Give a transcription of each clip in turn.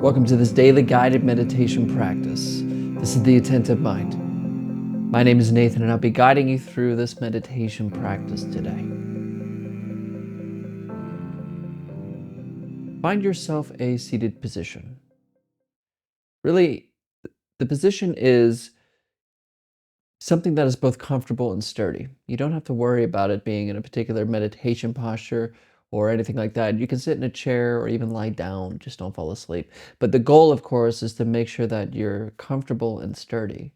Welcome to this daily guided meditation practice. This is the Attentive Mind. My name is Nathan, and I'll be guiding you through this meditation practice today. Find yourself a seated position. Really, the position is something that is both comfortable and sturdy. You don't have to worry about it being in a particular meditation posture or anything like that. You can sit in a chair or even lie down, just don't fall asleep. But the goal, of course, is to make sure that you're comfortable and sturdy.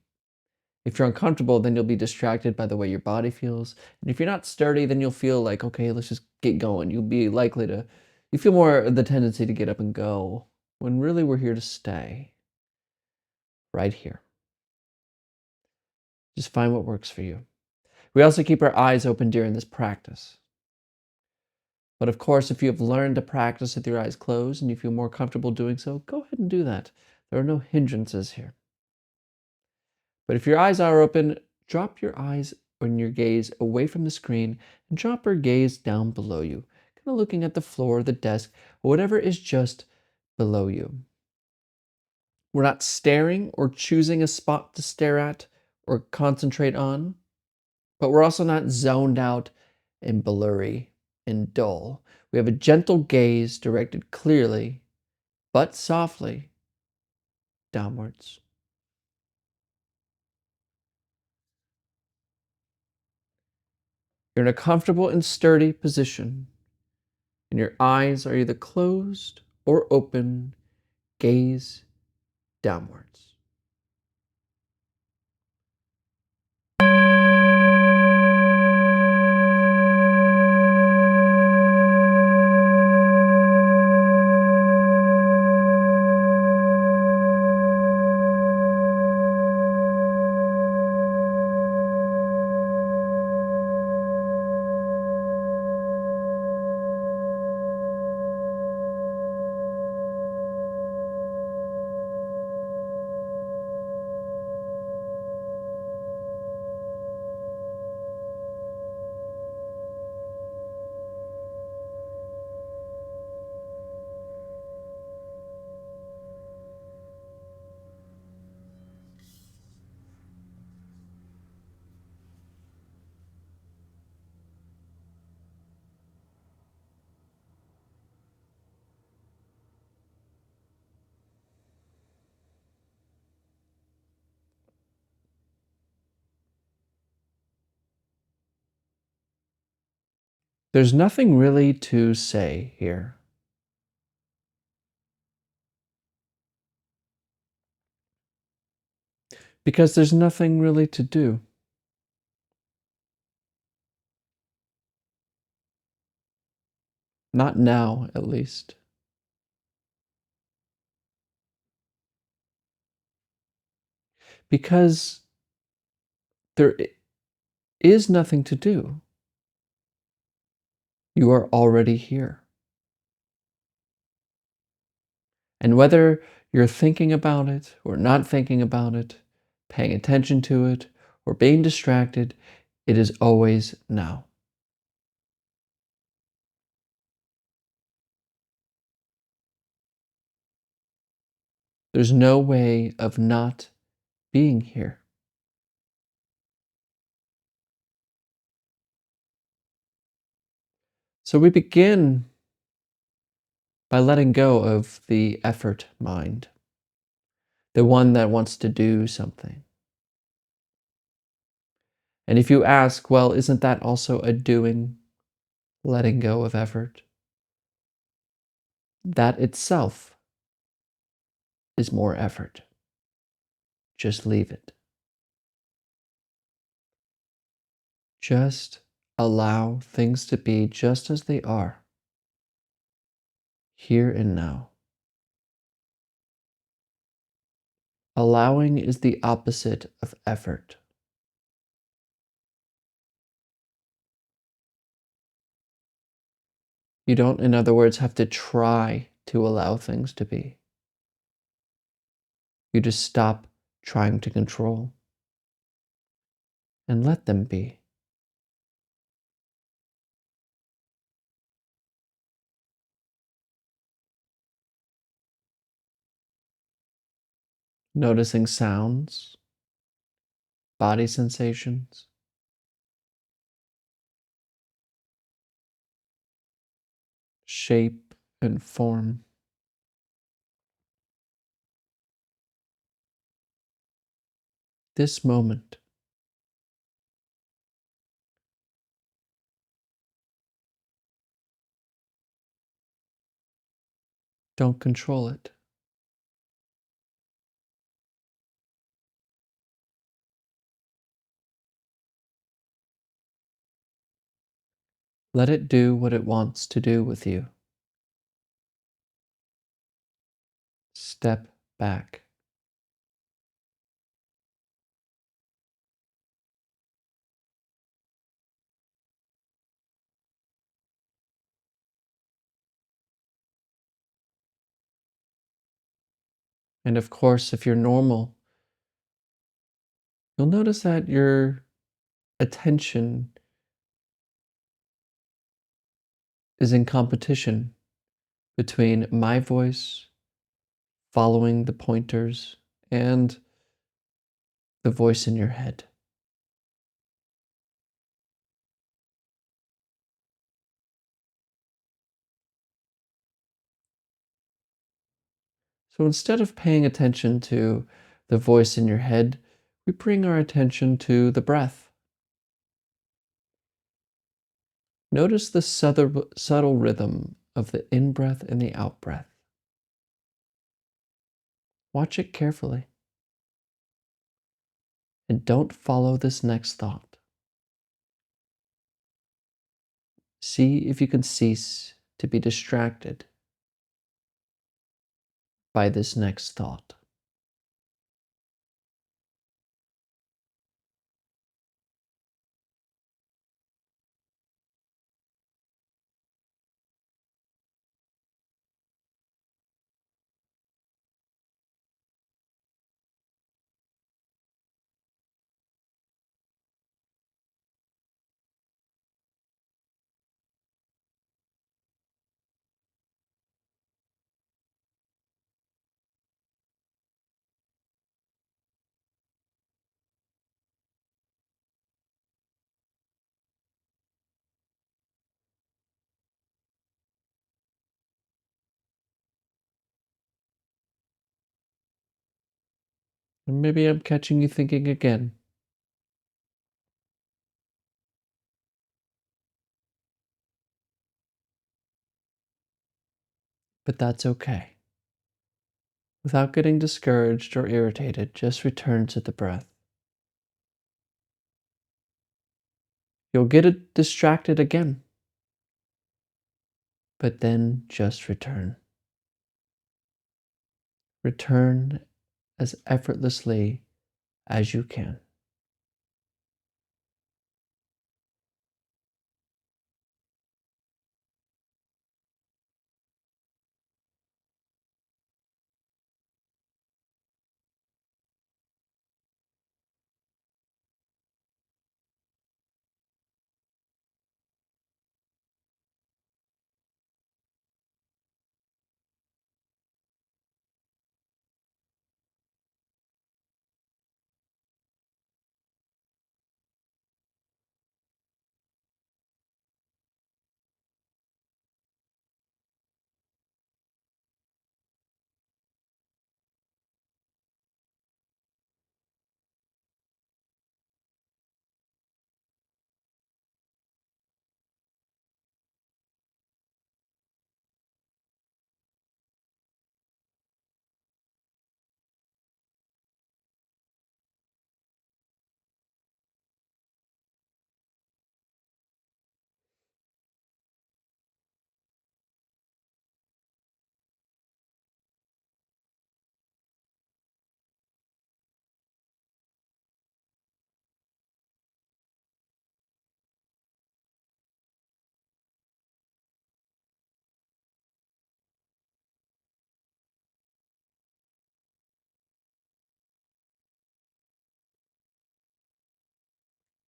If you're uncomfortable, then you'll be distracted by the way your body feels. And if you're not sturdy, then you'll feel like, okay, let's just get going. You feel more the tendency to get up and go when really we're here to stay right here. Just find what works for you. We also keep our eyes open during this practice. But of course, if you have learned to practice with your eyes closed and you feel more comfortable doing so, go ahead and do that. There are no hindrances here. But if your eyes are open, drop your eyes and your gaze away from the screen and drop your gaze down below you, kind of looking at the floor, the desk, or whatever is just below you. We're not staring or choosing a spot to stare at or concentrate on, but we're also not zoned out and blurry and dull. We have a gentle gaze directed clearly, but softly, downwards. You're in a comfortable and sturdy position, and your eyes are either closed or open, gaze downwards. There's nothing really to say here. Because there's nothing really to do. Not now, at least. Because there is nothing to do. You are already here. And whether you're thinking about it or not thinking about it, paying attention to it or being distracted, it is always now. There's no way of not being here. So we begin by letting go of the effort mind, the one that wants to do something. And if you ask, well, isn't that also a doing, letting go of effort? That itself is more effort. Just leave it. Just allow things to be just as they are, here and now. Allowing is the opposite of effort. You don't, in other words, have to try to allow things to be. You just stop trying to control and let them be. noticing sounds, body sensations, shape and form. This moment, don't control it. Let it do what it wants to do with you. Step back. And of course, if you're normal, you'll notice that your attention is in competition between my voice, following the pointers, and the voice in your head. So instead of paying attention to the voice in your head, we bring our attention to the breath. Notice the subtle rhythm of the in breath and the out breath. Watch it carefully. And don't follow this next thought. See if you can cease to be distracted by this next thought. And maybe I'm catching you thinking again, but that's okay. Without getting discouraged or irritated, just return to the breath. You'll get it distracted again, but then just return. Return as effortlessly as you can.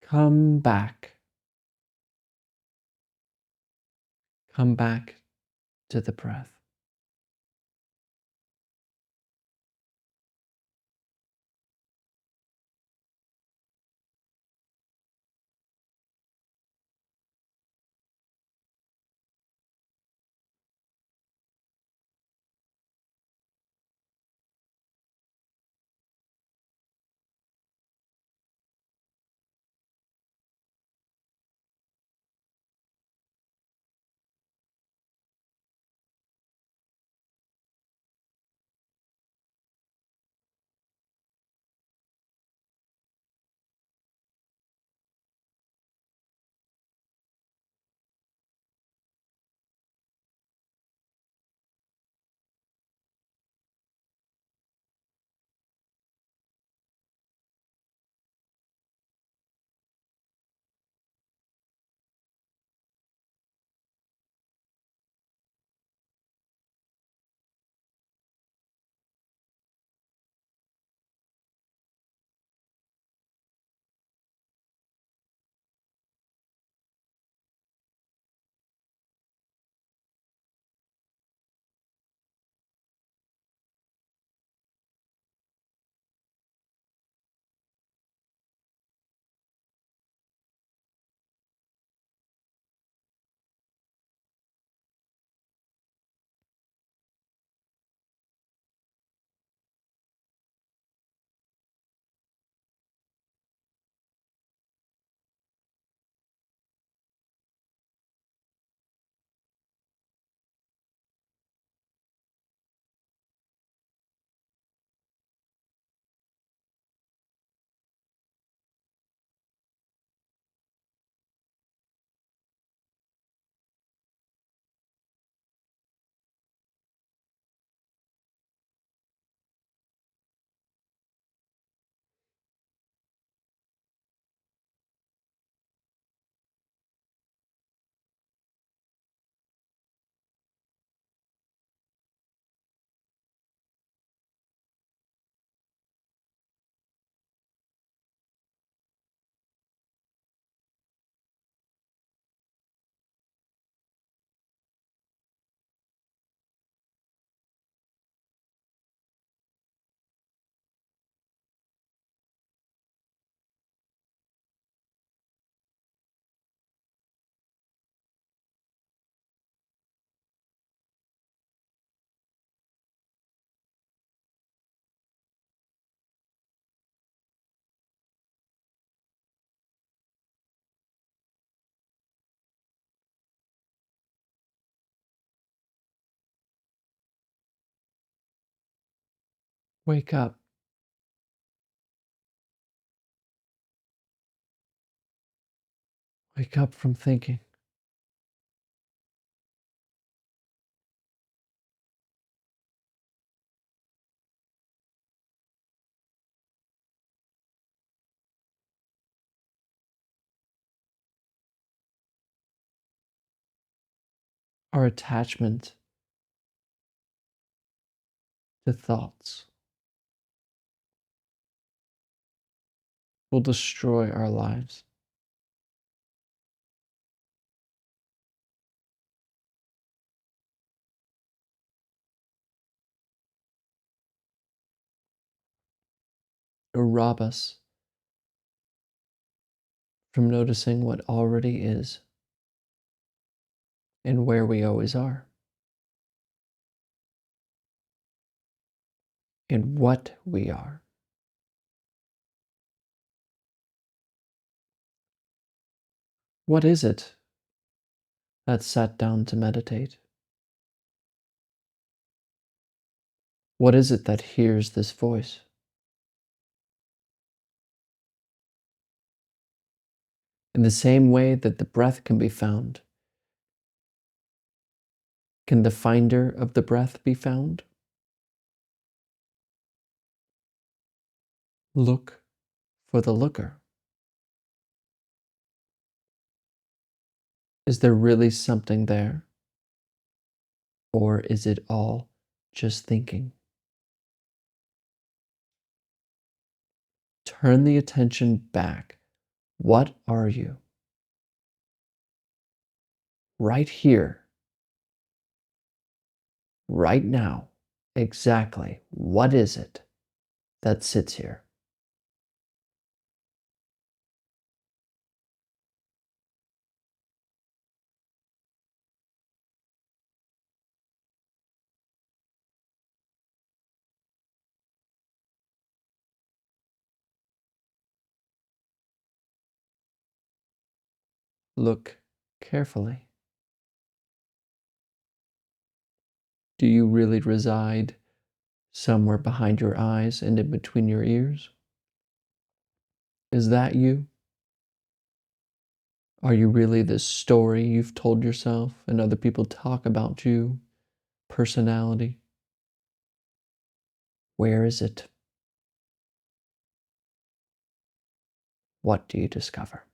Come back. Come back to the breath. Wake up. Wake up from thinking. Our attachment to thoughts will destroy our lives. Or rob us from noticing what already is and where we always are and what we are. What is it that sat down to meditate? What is it that hears this voice? In the same way that the breath can be found, can the finder of the breath be found? Look for the looker. Is there really something there? Or is it all just thinking? Turn the attention back. What are you? Right here, right now, exactly what is it that sits here? Look carefully. Do you really reside somewhere behind your eyes and in between your ears? Is that you? Are you really the story you've told yourself and other people talk about you? Personality? Where is it? What do you discover?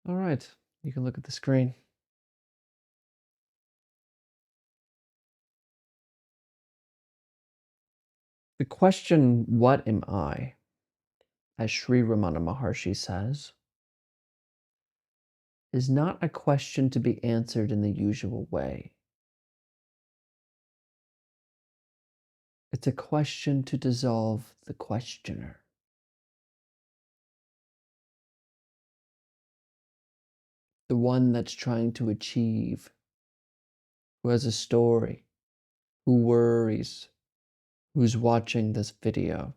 All right, you can look at the screen. The question, what am I, as Sri Ramana Maharshi says, is not a question to be answered in the usual way. It's a question to dissolve the questioner. The one that's trying to achieve who has a story, who worries, who's watching this video.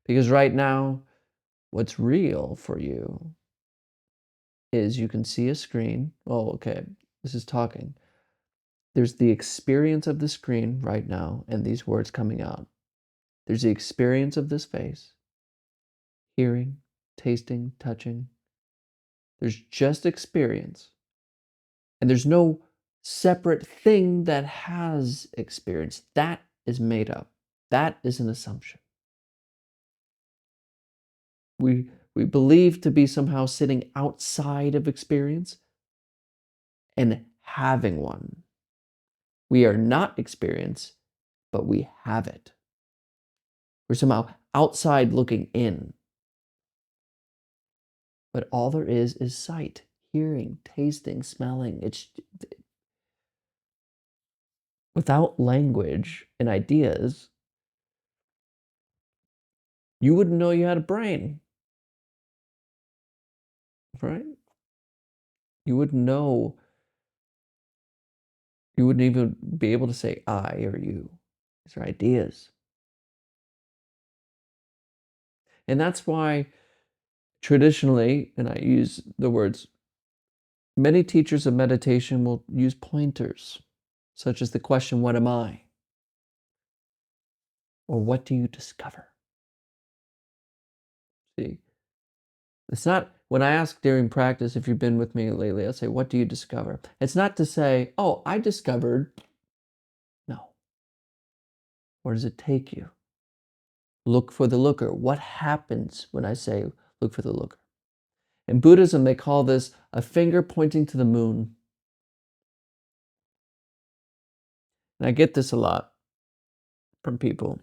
Because right now, what's real for you is you can see a screen. Oh, okay, this is talking. There's the experience of the screen right now and these words coming out. There's the experience of this face, hearing, tasting, touching. There's just experience. And there's no separate thing that has experience. That is made up. That is an assumption. We believe to be somehow sitting outside of experience and having one. We are not experience, but we have it. We're somehow outside looking in. But all there is sight, hearing, tasting, smelling. It's without language and ideas, you wouldn't know you had a brain, right? You wouldn't know, you wouldn't even be able to say I or you. These are ideas. And that's why traditionally, and I use the words, many teachers of meditation will use pointers, such as the question, what am I? Or what do you discover? See, it's not, when I ask during practice, if you've been with me lately, I'll say, what do you discover? It's not to say, oh, I discovered. No. Where does it take you? Look for the looker. What happens when I say, look for the looker? In Buddhism, they call this a finger pointing to the moon. And I get this a lot from people.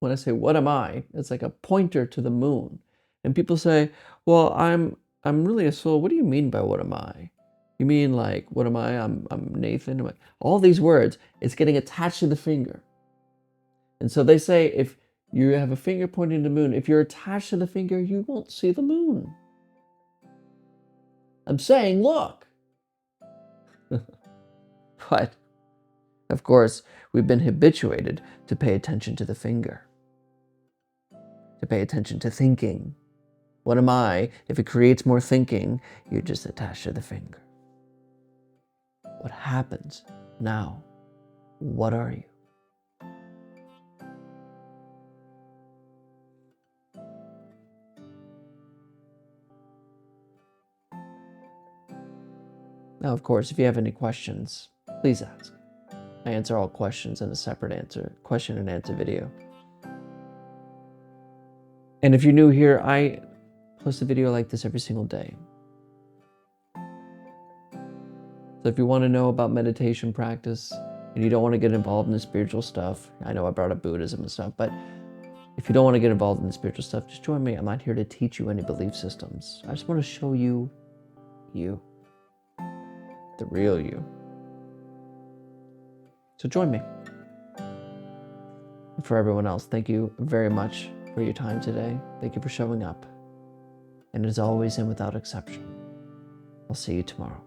When I say, what am I? It's like a pointer to the moon. And people say, well, I'm really a soul. What do you mean by what am I? You mean like, what am I? I'm Nathan. All these words, it's getting attached to the finger. And so they say, if you have a finger pointing to the moon, if you're attached to the finger, you won't see the moon. I'm saying, look. But, of course, we've been habituated to pay attention to the finger, to pay attention to thinking. What am I? If it creates more thinking, you're just attached to the finger. What happens now? What are you? Now, of course, if you have any questions, please ask. I answer all questions in a separate question and answer video. And if you're new here, I post a video like this every single day. So if you want to know about meditation practice and you don't want to get involved in the spiritual stuff, I know I brought up Buddhism and stuff, but if you don't want to get involved in the spiritual stuff, just join me. I'm not here to teach you any belief systems. I just want to show you, the real you. So join me. And for everyone else, thank you very much for your time today. Thank you for showing up. And as always and without exception, I'll see you tomorrow.